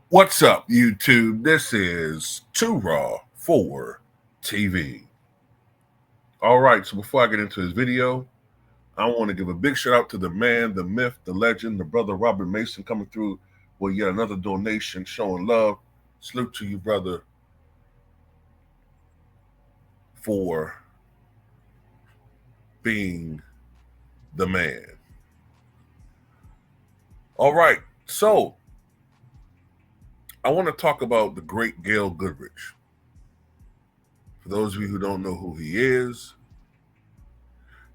What's up, YouTube? This is Too Raw for TV. All right, so before I get into this video, I want to give a big shout out to the man, the myth, the legend, the brother Robert Mason coming through with yet another donation, showing love. Salute to you, brother, for being the man. All right, so I want to talk about the great Gail Goodrich. For those of you who don't know who he is,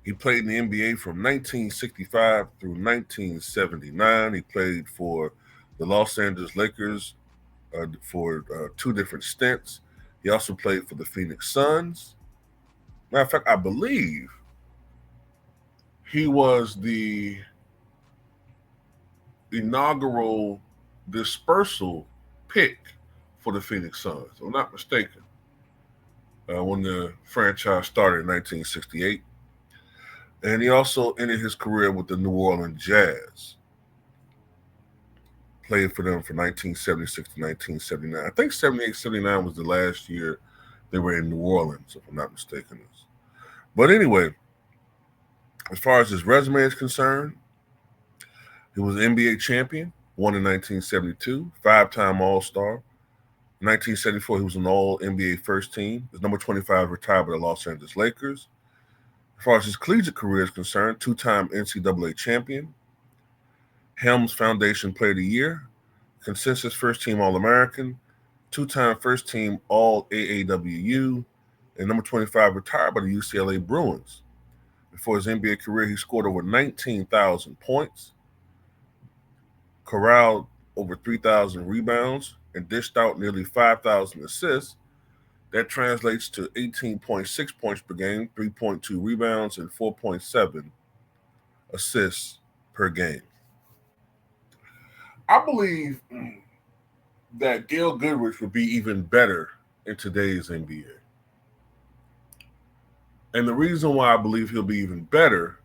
he played in the NBA from 1965 through 1979. He played for the Los Angeles Lakers for two different stints. He also played for the Phoenix Suns. Matter of fact, I believe he was the inaugural dispersal pick for the Phoenix Suns, if I'm not mistaken, when the franchise started in 1968. And he also ended his career with the New Orleans Jazz. Played for them from 1976 to 1979. I think 78, 79 was the last year they were in New Orleans, if I'm not mistaken. But anyway, as far as his resume is concerned, he was an NBA champion, won in 1972, five-time All-Star. In 1974, he was an All-NBA first team. His number 25 retired by the Los Angeles Lakers. As far as his collegiate career is concerned, two-time NCAA champion, Helms Foundation Player of the Year, consensus first-team All-American, two-time first-team All-AAWU, and number 25 retired by the UCLA Bruins. Before his NBA career, he scored over 19,000 points, corralled over 3,000 rebounds, and dished out nearly 5,000 assists. That translates to 18.6 points per game, 3.2 rebounds, and 4.7 assists per game. I believe that Gail Goodrich would be even better in today's NBA. And the reason why I believe he'll be even better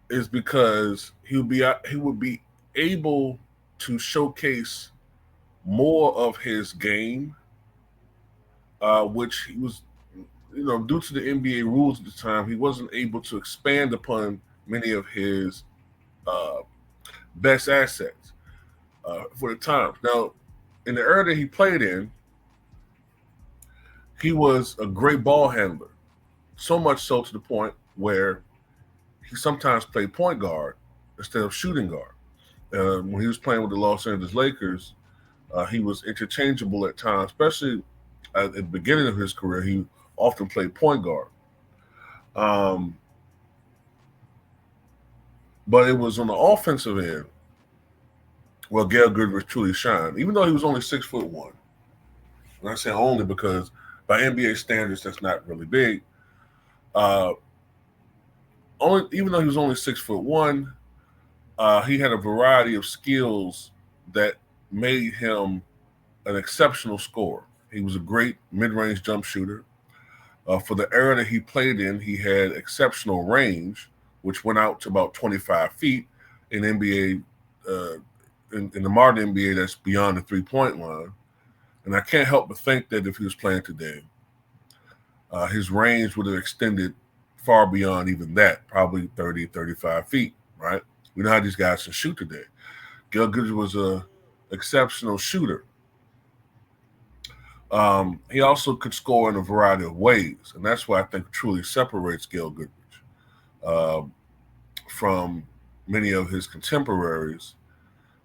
is because he would be able to showcase more of his game, which he was, due to the NBA rules at the time, he wasn't able to expand upon many of his best assets for the time. Now, in the era that he played in, he was a great ball handler, so much so to the point where he sometimes played point guard instead of shooting guard. When he was playing with the Los Angeles Lakers, he was interchangeable at times, especially at the beginning of his career. He often played point guard. But it was on the offensive end where Gail Goodrich truly shined, even though he was only 6'1". And I say only because by NBA standards, that's not really big. Even though he was only 6'1", he had a variety of skills that made him an exceptional scorer. He was a great mid-range jump shooter. For the era that he played in, he had exceptional range, which went out to about 25 feet. In NBA, in the modern NBA, that's beyond the three-point line. And I can't help but think that if he was playing today, his range would have extended far beyond even that, probably 30, 35 feet, right? We know how these guys can shoot today. Gail Goodrich was an exceptional shooter. He also could score in a variety of ways, and that's what I think truly separates Gail Goodrich from many of his contemporaries,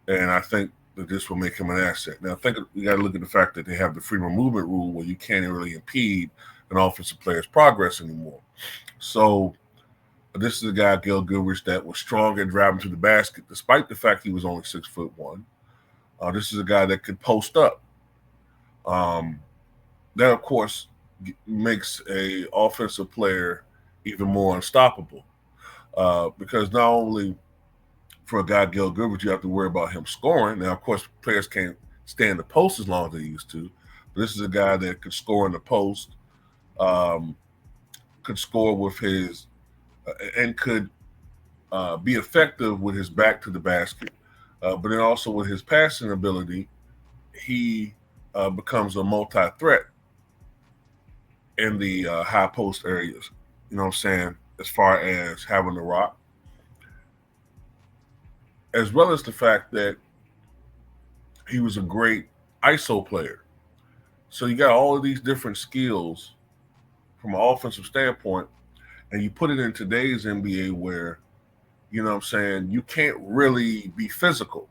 and I think that this will make him an asset. Now, I think you got to look at the fact that they have the freedom of movement rule where you can't really impede an offensive player's progress anymore. So this is a guy, Gail Goodrich, that was strong at driving to the basket, despite the fact he was only 6'1". This is a guy that could post up. That, of course, makes a offensive player even more unstoppable. Because not only for a guy Gail Goodrich, you have to worry about him scoring. Now, of course, players can't stay in the post as long as they used to. But this is a guy that could score in the post, um, could score with his, and could be effective with his back to the basket. But then also with his passing ability, he becomes a multi-threat in the high post areas. You know what I'm saying? As far as having the rock, as well as the fact that he was a great ISO player. So you got all of these different skills from an offensive standpoint, and you put it in today's NBA where, you know what I'm saying, you can't really be physical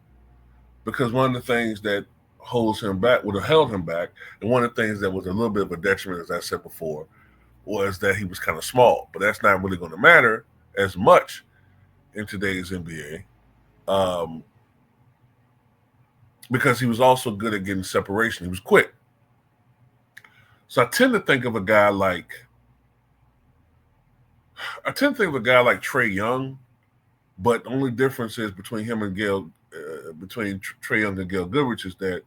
because one of the things that holds him back, would have held him back, and one of the things that was a little bit of a detriment, as I said before, was that he was kind of small. But that's not really going to matter as much in today's NBA because he was also good at getting separation. He was quick. So I tend to think of a guy like Trae Young, but the only difference is between him and between Trae Young and Gail Goodrich is that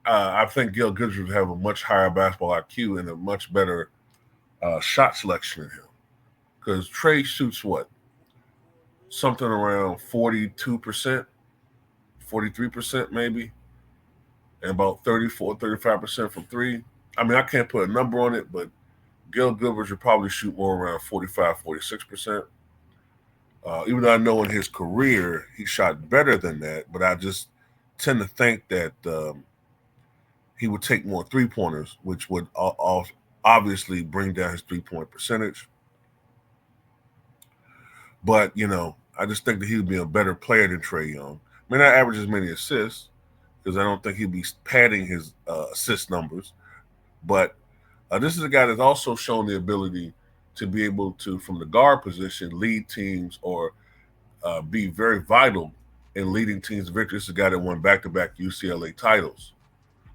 I think Gail Goodrich would have a much higher basketball IQ and a much better shot selection than him. Because Trae shoots what? Something around 42%, 43% maybe, and about 34, 35% from three. I mean, I can't put a number on it, but Gail Goodrich would probably shoot more around 45, 46%. Even though I know in his career he shot better than that, but I just tend to think that he would take more three-pointers, which would obviously bring down his three-point percentage. But, I just think that he would be a better player than Trae Young. May not average as many assists because I don't think he'd be padding his assist numbers. But this is a guy that's also shown the ability to be able to, from the guard position, lead teams or be very vital in leading teams to victory. This is a guy that won back-to-back UCLA titles.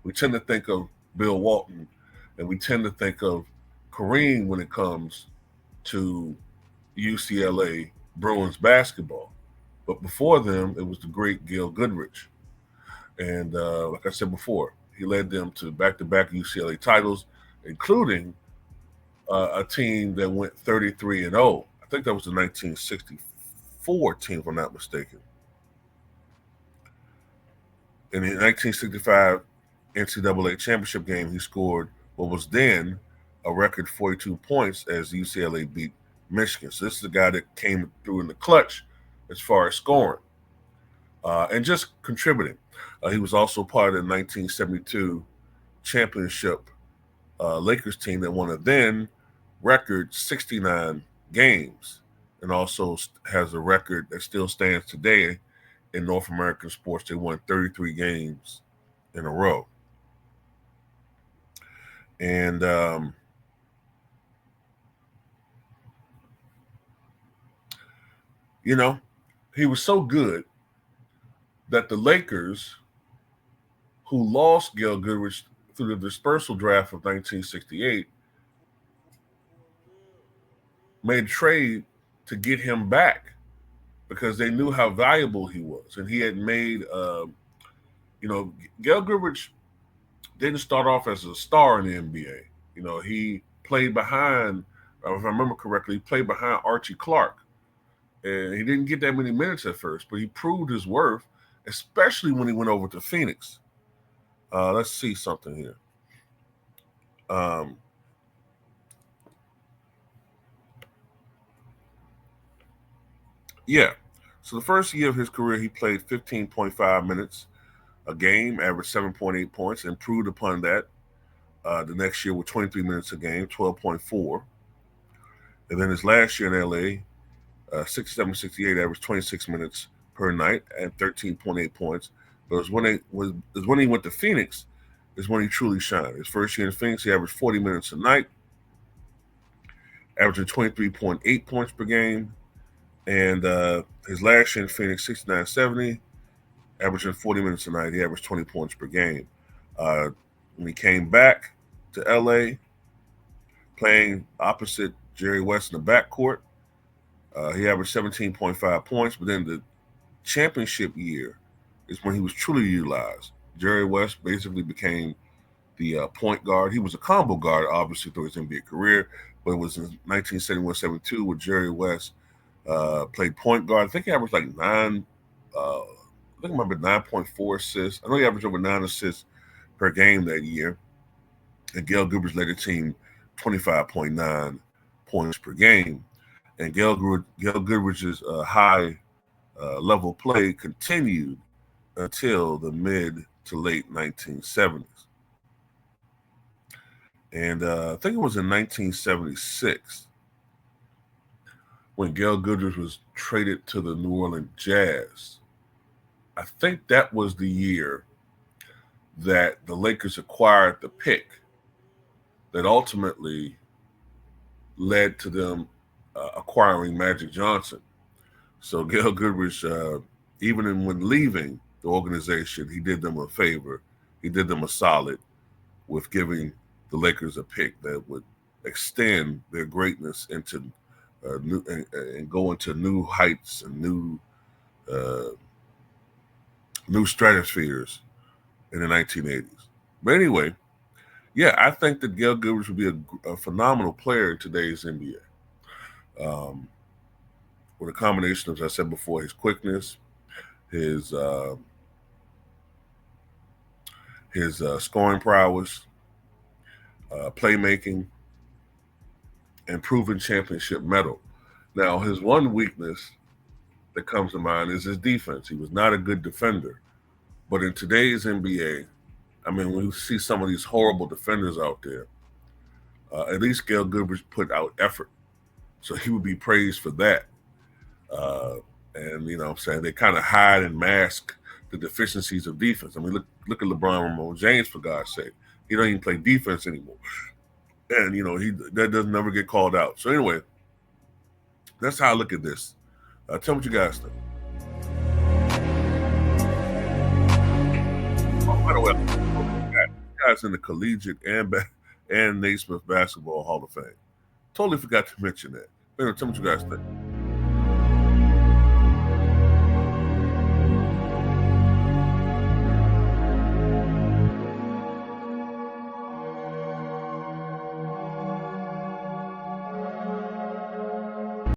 We tend to think of Bill Walton, and we tend to think of Kareem when it comes to UCLA Bruins basketball. But before them, it was the great Gail Goodrich. And like I said before, he led them to back-to-back UCLA titles, including a team that went 33-0. I think that was the 1964 team, if I'm not mistaken. In the 1965 NCAA championship game, he scored what was then a record 42 points as UCLA beat Michigan. So this is a guy that came through in the clutch as far as scoring and just contributing. He was also part of the 1972 championship Lakers team that won a then record 69 games and also has a record that still stands today in North American sports. They won 33 games in a row. And he was so good that the Lakers, who lost Gail Goodrich through the dispersal draft of 1968, made a trade to get him back because they knew how valuable he was. And he had made, Gail Goodrich didn't start off as a star in the NBA. He played behind, if I remember correctly, he played behind Archie Clark. And he didn't get that many minutes at first, but he proved his worth, especially when he went over to Phoenix. Let's see something here. So the first year of his career, he played 15.5 minutes a game, averaged 7.8 points, improved upon that the next year with 23 minutes a game, 12.4. And then his last year in LA, 67-68, averaged 26 minutes per night and 13.8 points. But it was when he went to Phoenix is when he truly shined. His first year in Phoenix, he averaged 40 minutes a night, averaging 23.8 points per game. And his last year in Phoenix, 69-70, averaging 40 minutes a night. He averaged 20 points per game. When he came back to LA, playing opposite Jerry West in the backcourt. He averaged 17.5 points, but then the championship year is when he was truly utilized. Jerry West basically became the point guard. He was a combo guard, obviously, through his NBA career, but it was in 1971-72 where Jerry West played point guard. I think he averaged like I think it might be 9.4 assists. I know he averaged over 9 assists per game that year. And Gail Goodrich led the team 25.9 points per game. And Gail Goodrich's high level play continued until the mid to late 1970s. And I think it was in 1976 when Gail Goodrich was traded to the New Orleans Jazz. I think that was the year that the Lakers acquired the pick that ultimately led to them acquiring Magic Johnson. So Gail Goodrich, even when leaving the organization, he did them a favor. He did them a solid with giving the Lakers a pick that would extend their greatness into new and go into new heights and new stratospheres in the 1980s. But anyway, yeah, I think that Gail Goodrich would be a phenomenal player in today's NBA. With a combination of, as I said before, his quickness, his scoring prowess, playmaking, and proven championship medal. Now, his one weakness that comes to mind is his defense. He was not a good defender. But in today's NBA, I mean, when you see some of these horrible defenders out there, at least Gail Goodrich put out effort. So he would be praised for that. And, you know what I'm saying, they kind of hide and mask the deficiencies of defense. I mean, look at LeBron James, for God's sake. He don't even play defense anymore. And, you know, that doesn't never get called out. So anyway, that's how I look at this. Tell me what you guys think. Oh, by the way, you guys in the collegiate and Naismith Basketball Hall of Fame. Totally forgot to mention that. Anyway, tell me what you guys think.